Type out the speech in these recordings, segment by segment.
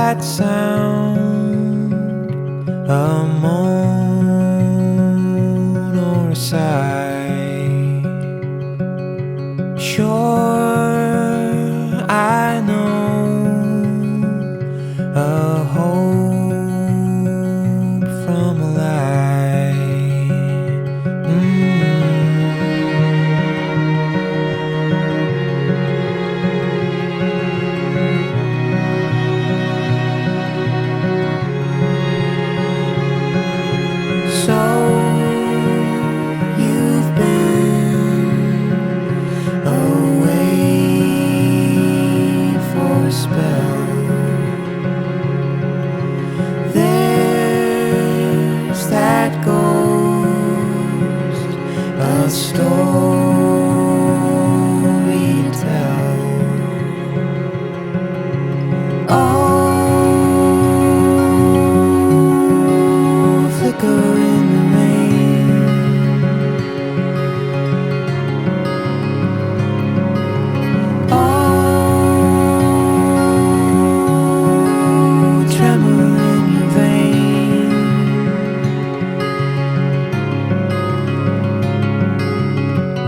that sound, a moan or a sigh? Sure, I know a hope from a lie. So you've been away for a spell. There's that ghost, a story to tell. Oh, flicker in the rain. Oh, tremor in your vein.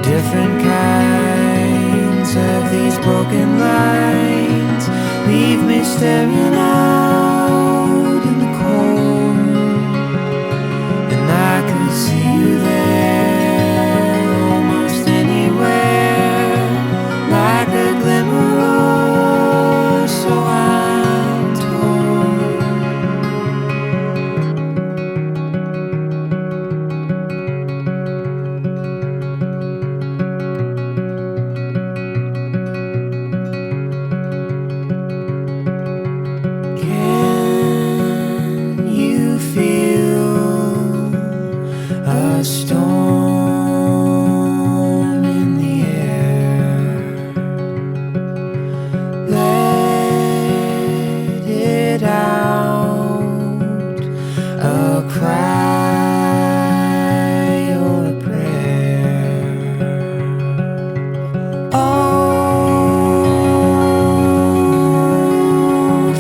Different kinds of these broken lines leave me staring out in the cold, and I could see you there almost anywhere, like a glimmer or so I'm told. Can you feel a storm in the air? Let it out, a cry or a prayer. Oh,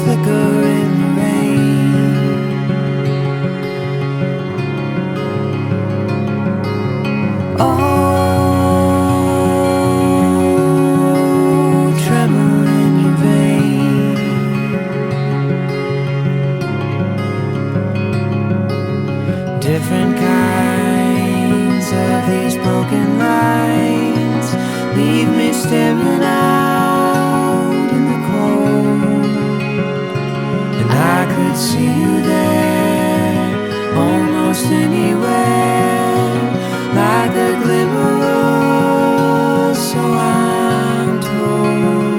flicker in the rain. Oh, tremor in your vein. Different kinds of these broken lines leave me staring out in the cold, and I could see you there almost anywhere, like a glimmer or so I'm told.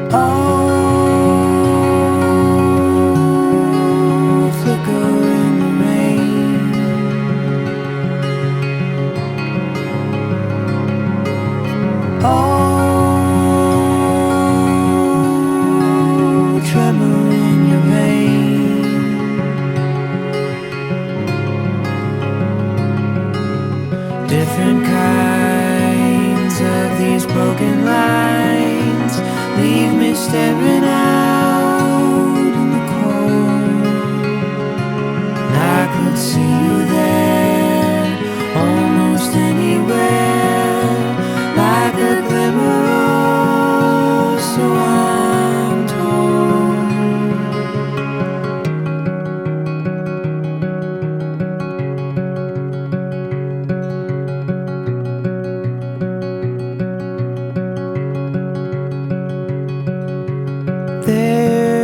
Oh, flicker in the rain. Oh, tremor in your vein. Different kinds of these broken lines leave me staring out in the cold, and I could see you there almost anywhere, like a glimmer or so I'm told.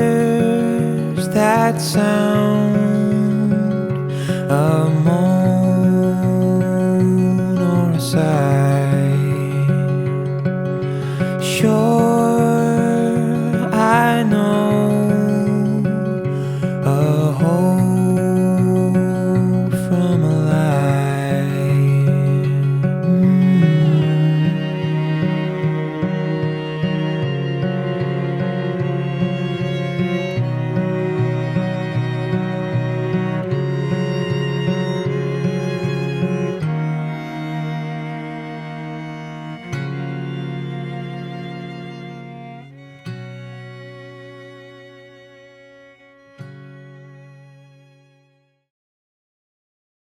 There's that sound,